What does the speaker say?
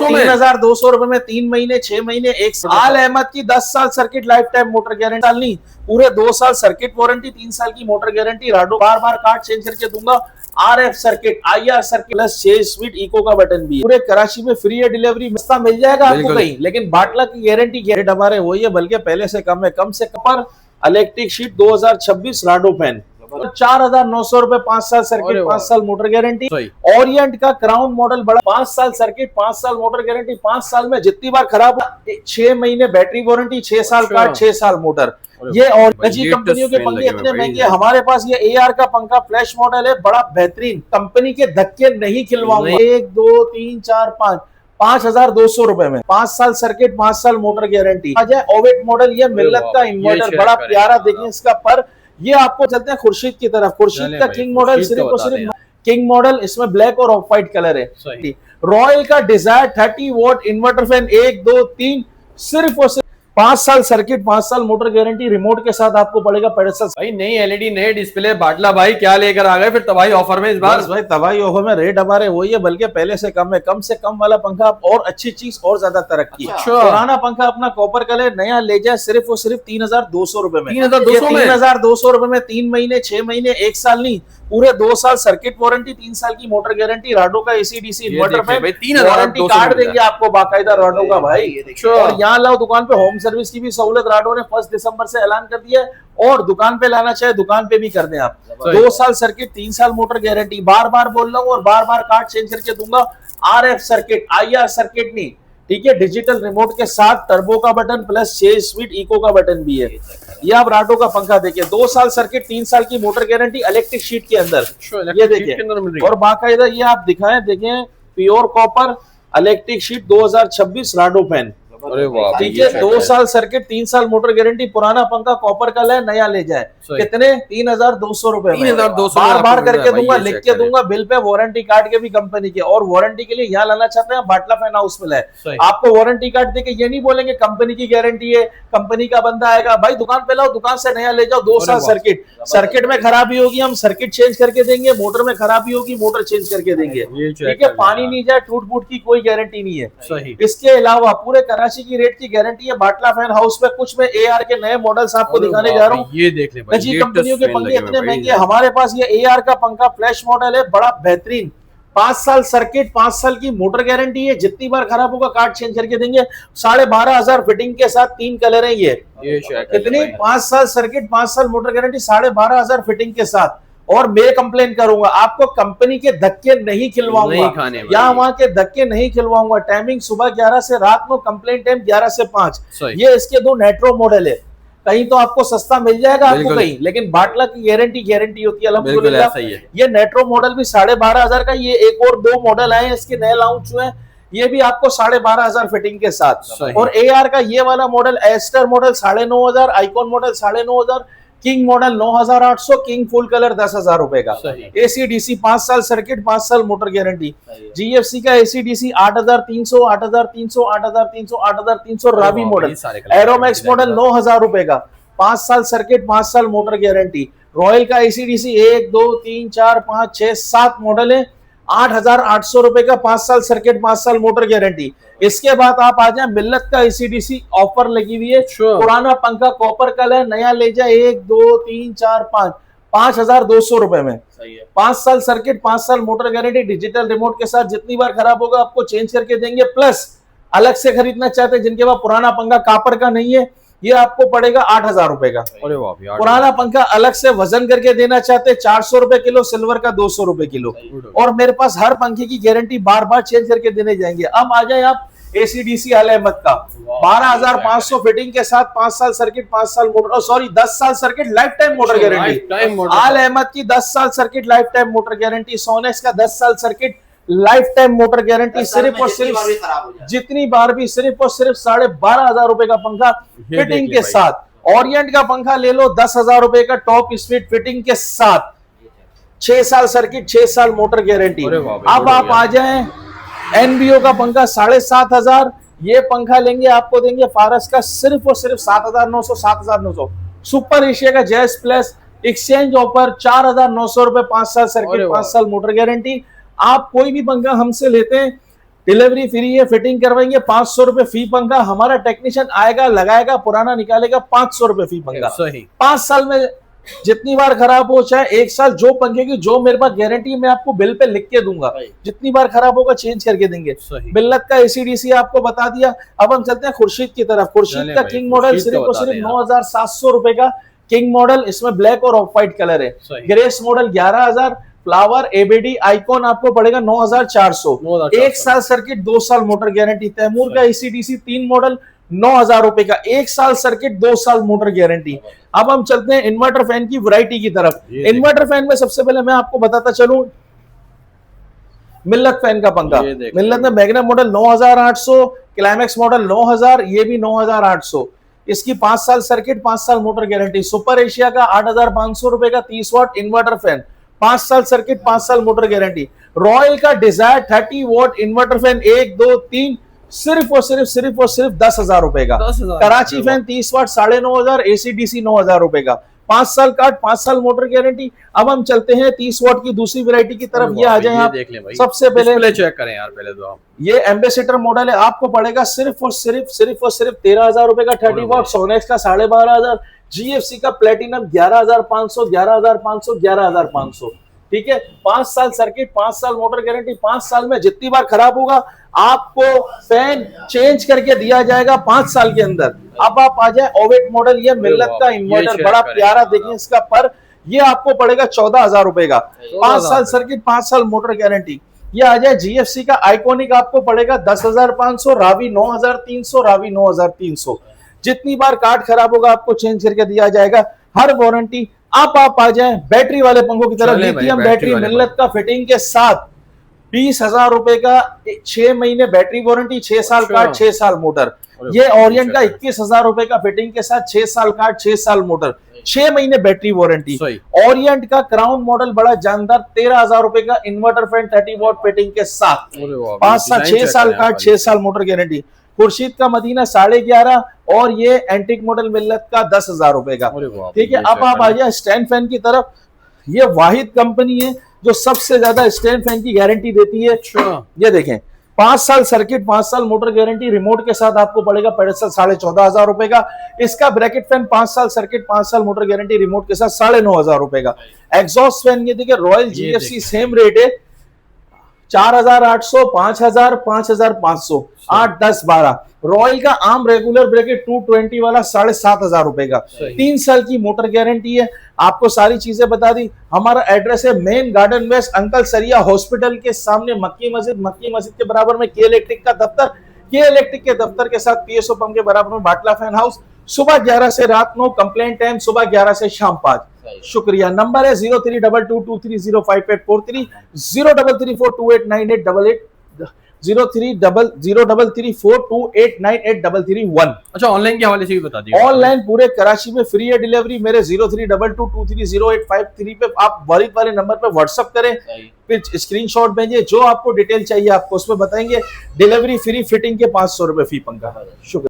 ₹3,200 में 3 महीने, 6 महीने, 1 साल। आल अहमद की 10 साल circuit lifetime motor guarantee, साल नहीं पूरे 2 साल सर्किट वारंटी, 3 साल की मोटर गारंटी। राडो बार बार कार्ड चेंज करके दूंगा। RF circuit, IR circuit plus 6 speed eco का बटन भी है। पूरे कराची में फ्री है डिलीवरी, सस्ता मिल जाएगा आपको कहीं, लेकिन बाटला की गारंटी रेट हमारे वही है, बल्कि पहले से कम है। कम से कम पर इलेक्ट्रिक शीट 2026 राडो फैन 4,900 रुपए, 5 साल सर्किट, 5 साल मोटर गारंटी। ओरिएंट का क्राउन मॉडल बड़ा, 5 साल सर्किट, 5 साल मोटर गारंटी। 5 साल में जितनी बार खराब, 6 महीने बैटरी वारंटी, 6 साल कार्ड, 6 साल मोटर। ये और निजी कंपनियों के पंखे इतने महंगे, हमारे पास ये AR का पंखा फ्लैश मॉडल है, बड़ा बेहतरीन, कंपनी के धक्के नहीं खिलवाऊंगा। 1 2 3 4 5 5,200 रुपए में 5 साल सर्किट, 5 साल मोटर गारंटी। आ जाए ओवेट मॉडल, ये मिल्लत का इन्वर्टर, बड़ा प्यारा देखिए इसका। पर ये आपको चलते हैं खुर्शीद की तरफ। खुर्शीद का किंग मॉडल सिर्फ और सिर्फ किंग मॉडल, इसमें ब्लैक और ऑफ व्हाइट कलर है। रॉयल का डिजायर 30 वॉट इन्वर्टर फैन 1 2 3 सिर्फ और सिर्फ 5 साल सर्किट, 5 साल मोटर गारंटी, रिमोट के साथ आपको पड़ेगा 65। भाई नई LED नए डिस्प्ले बाटला भाई क्या लेकर आ गए फिर तबाही ऑफर में इस बार? भाई तबाही ऑफर में रेट हमारे वही है, बल्कि पहले से कम है। कम से कम वाला पंखा और अच्छी चीज और ज्यादा तरक्की। पुराना पंखा अपना कॉपर कलर, नया ले जाए सिर्फ और सिर्फ 3,200 रुपए में। 3,200 रुपए में 3 महीने, 6 महीने, 1 साल नहीं पूरे 2 साल सर्किट वारंटी, 3 साल की मोटर गारंटी। राडो का AC/DC inverter fan, warranty card देंगे आपको बाकायदा राडो का भाई। और यहाँ लाओ दुकान पे होम सर्विस की भी सहूलत राडो ने 1 दिसंबर से ऐलान कर दिया है, और दुकान पे लाना चाहे दुकान पे भी कर दें आप। 2 साल सर्किट, 3 साल मोटर गारंटी। बार बार बोल रहा हूँ और बार बार कार्ड चेंज करके दूंगा। RF सर्किट, IR सर्किट नहीं, ठीक है, डिजिटल रिमोट के साथ टर्बो का बटन प्लस 6 स्पीड इको का बटन भी है। ये आप राडो का पंखा देखिए, 2 साल सर्किट, 3 साल की मोटर गारंटी, इलेक्ट्रिक शीट के अंदर। ये देखिए, और बाकायदा ये आप दिखाएं, देखें pure copper electric sheet 2026 Rado fan, ठीक है। 2 साल सर्किट, 3 साल मोटर गारंटी। पुराना पंखा कॉपर का है, नया ले जाए कितने? 3,200 रुपए में। बार बार करके दूंगा, लिख के दूंगा बिल पे, वारंटी कार्ड के भी कंपनी के। और वारंटी के लिए यहाँ लाना चाहते हैं बाटला फैन हाउस में है, आपको वारंटी कार्ड देके ये नहीं बोलेंगे कंपनी की गारंटी है, कंपनी का बंदा आएगा। भाई दुकान पे लाओ, दुकान से नया ले जाओ। 2 साल सर्किट, सर्किट में खराबी होगी हम सर्किट चेंज करके देंगे, मोटर में खराबी होगी मोटर चेंज करके देंगे, ठीक है। पानी नहीं जाए, टूट फूट की कोई गारंटी नहीं है। इसके अलावा पूरे कराची की रेट की गारंटी है बाटला फैन हाउस में। कुछ में AR के नए मॉडल्स आपको दिखाने जा रहा हूँ। ये देख ले भाई, निजी कंपनियों के पंखे इतने महंगे, हमारे पास ये AR का पंखा फ्लैश मॉडल है, बड़ा बेहतरीन। 5 साल सर्किट, 5 साल की मोटर गारंटी है, जितनी बार खराब होगा कार्ड चेंज करके देंगे। 12,500 फिटिंग के साथ 3 कलर है। ये कितनी? 5 साल सर्किट, 5 साल मोटर गारंटी, 12,500 फिटिंग के साथ। और मैं कंप्लेन करूंगा, आपको कंपनी के धक्के नहीं खिलवाऊंगा, यहाँ वहां के धक्के नहीं खिलवाऊंगा। टाइमिंग सुबह 11 से रात को, कंप्लेन टाइम 11 से 5। ये इसके 2 नेट्रो मॉडल है, कहीं तो आपको सस्ता मिल जाएगा आपको कहीं, लेकिन बाटला की गारंटी होती है अल्हम्दुलिल्लाह। ये नेट्रो मॉडल भी 12,500 का। ये एक और 2 मॉडल आए इसके नए लॉन्च हुए, ये भी आपको 12,500 फिटिंग के साथ। और AR का ये वाला model, Aster model 9,500, icon model 9,500, king model 9,800, king full colour 10,000 रुपए का। AC/DC 5 साल सर्किट, 5 साल मोटर गारंटी। GFC का AC/DC 8,300, 8,300, 8,300, 8,300 रावी मॉडल। एरोमैक्स मॉडल 9,000 रुपए का, 5 साल सर्किट, 5 साल मोटर गारंटी। रॉयल का AC/DC 1 2 3 4 5 6 7 मॉडल है, 8,800 रुपए का, 5 साल सर्किट, 5 साल मोटर गारंटी। इसके बाद आप आ जाए, मिल्लत का AC/DC ऑफर लगी हुई है। पुराना पंखा कॉपर कलर है, नया ले जाए 1 2 3 4 5 5,200 रुपए में। 5 साल सर्किट, 5 साल मोटर गारंटी, डिजिटल रिमोट के साथ। जितनी बार खराब होगा आपको चेंज करके देंगे, प्लस अलग से खरीदना चाहते हैं जिनके पास पुराना पंखा कॉपर का नहीं है, ये आपको पड़ेगा 8,000 रुपए का। पुराना पंखा अलग से वजन करके देना चाहते हैं, 400 रुपए किलो, सिल्वर का 200 रुपए किलो। और मेरे पास हर पंखे की गारंटी बार बार चेंज करके देने जाएंगे। अब आ जाए आप AC/DC आल अहमद का 12,500 फिटिंग के साथ, 5 साल सर्किट, 5 साल मोटर, सॉरी 10 साल circuit lifetime motor guarantee. Al Ahmad की 10 साल circuit lifetime motor guarantee. Sonex का 10 साल circuit lifetime motor guarantee. सिर्फ और सिर्फ जितनी बार भी सिर्फ और सिर्फ 12,500 रुपए का पंखा फिटिंग के साथ। ओरिएंट का पंखा ले लो 10,000 रुपए का, टॉप स्पीड फिटिंग के साथ, 6 साल सर्किट, 6 साल मोटर गारंटी। अब आप आ जाएं, NBO का पंखा 7,500, ये पंखा लेंगे आपको देंगे फारस का सिर्फ और सिर्फ 7,900, 7,900। सुपर एशिया का जैस प्लस एक्सचेंज ऑफर 4,900 रुपए, 5 साल सर्किट, 5 साल मोटर गारंटी। आप कोई भी पंखा हमसे लेते हैं, डिलीवरी फ्री है, फिटिंग करवाएंगे 500 रुपए फी पंखा, हमारा टेक्नीशियन आएगा, लगाएगा, पुराना निकालेगा, 500 रुपए फी पंखा। सही। 5 साल में जितनी बार खराब हो, चाहे 1 साल, जो पंखे की जो मेरे पास गारंटी मैं आपको बिल पे लिख के दूंगा, जितनी बार खराब होगा चेंज करके देंगे। मिल्लत का एसीडीसी आपको बता दिया। अब हम चलते हैं खुर्शीद की तरफ। खुर्शीद का किंग मॉडल सिर्फ और सिर्फ 9,700 रुपए का किंग मॉडल, इसमें ब्लैक और ऑफ व्हाइट कलर है। Grace model 11,000, flower ABD icon आपको पड़ेगा 9,400। 1 साल सर्किट, 2 साल मोटर गारंटी। तैमूर का एसीडीसी 3 मॉडल 9,000 रुपए का, 1 साल सर्किट, 2 साल मोटर गारंटी। अब हम चलते हैं इन्वर्टर फैन की वैरायटी की तरफ। इन्वर्टर फैन में सबसे पहले मैं आपको बताता चलूं, मिल्लत फैन का पंखा। मिल्लत में मैग्नम मॉडल 9,800, क्लाइमेक्स मॉडल 9,000, ये भी 9,800। इसकी 5 साल सर्किट, 5 साल मोटर गारंटी। सुपर एशिया का 8,500 रुपए का 30 वाट इन्वर्टर फैन, 5 साल सर्किट, 5 साल मोटर गारंटी। रॉयल का डिजायर 30 वाट इन्वर्टर फैन 1, 2, 3, सिर्फ और सिर्फ 10,000 रुपए का। कराची फैन 30 वाट 9,500, एसीडीसी 9,000 रुपए का, 5 साल कार्ड, 5 साल मोटर गारंटी। अब हम चलते हैं 30 वाट की दूसरी वैरायटी की तरफ। ये आ जाए आप, सबसे पहले चेक करें यार पहले तो आप। ये एम्बेसडर मॉडल है, आपको पड़ेगा सिर्फ और सिर्फ 13,000 रुपए का 30 वाट। सोनेक्स का 12,500, जीएफसी का प्लेटिनम 11,500, 11,500, 11,500। ठीक है, 5 साल सर्किट, 5 साल मोटर गारंटी। 5 साल में जितनी बार खराब होगा आपको फैन चेंज करके दिया जाएगा 5 साल के अंदर। अब आप आ जाए ओवेट मॉडल, ये मिल्लत का इन्वर्टर बड़ा प्यारा, देखिए इसका पर, ये आपको पड़ेगा 14,000 रुपए का, 5 साल सर्किट, 5 साल मोटर गारंटी। ये आ जाए जीएफसी का आइकॉनिक, आपको पड़ेगा 10,500, रावी 9,300, रावी 9,300। जितनी बार कार्ड खराब होगा आपको चेंज करके दिया जाएगा, हर वारंटी। आप आ जाए बैटरी वाले पंखों की तरफ। लिथियम बैटरी मिल्लत का फिटिंग के साथ 20,000 रुपए का 6 महीने बैटरी वारंटी, 6 साल कार्ड, 6 साल मोटर। ये ओरिएंट का 21,000 रुपए का फिटिंग के साथ 6 साल कार्ड, 6 साल मोटर, 6 महीने बैटरी वारंटी। ओरिएंट का क्राउन मॉडल बड़ा जानदार 13,000 रुपए का इन्वर्टर फैन 30 वाट फिटिंग के साथ, 5 साल 6 साल कार्ड, 6 साल मोटर गारंटी। खुर्शीद का मदीना 11,500 और ये एंटीक मॉडल मिल्लत का 10,000 रुपए का। ठीक है, अब आप आ जाए स्टैंड फैन की तरफ। ये वाहिद कंपनी है जो सबसे ज्यादा स्टैंड फैन की गारंटी देती है। ये देखें, 5 साल सर्किट, 5 साल मोटर गारंटी, रिमोट के साथ आपको पड़ेगा 14,500 रुपए का। इसका ब्रैकेट फैन 5 साल सर्किट, 5 साल मोटर गारंटी, रिमोट के साथ 9,500 रुपए का। एग्जॉस्ट फैन ये देखिए, रॉयल जीएफसी सेम रेट है, 4,800, 5,000, 5,500, 8, 10, 12। रॉयल का आम रेगुलर ब्रैकेट 220 वाला 7,500 रुपए का, 3 साल की मोटर गारंटी है। आपको सारी चीजें बता दी। हमारा एड्रेस है मेन गार्डन वेस्ट, अंकल सरिया हॉस्पिटल के सामने, मक्की मस्जिद के बराबर में के इलेक्ट्रिक का दफ्तर, के इलेक्ट्रिक के दफ्तर के साथ पीएसओ पंप के बराबर में बाटला फैन हाउस। सुबह 11 से रात 9, कंप्लेंट टाइम सुबह 11 से शाम 5। शुक्रिया। नंबर है 0322230543, 0334289888, 030034289833 अच्छा, ऑनलाइन के हवाले से भी बता दिए। ऑनलाइन पूरे कराची में फ्री है डिलीवरी। मेरे 0322230853 पे आप वालिद वाले नंबर पे व्हाट्सएप करें, फिर स्क्रीनशॉट भेजिए, जो आपको डिटेल चाहिए आपको उसमें बताएंगे। डिलीवरी फ्री, फिटिंग के 500 रुपए फी पंखा। शुक्रिया।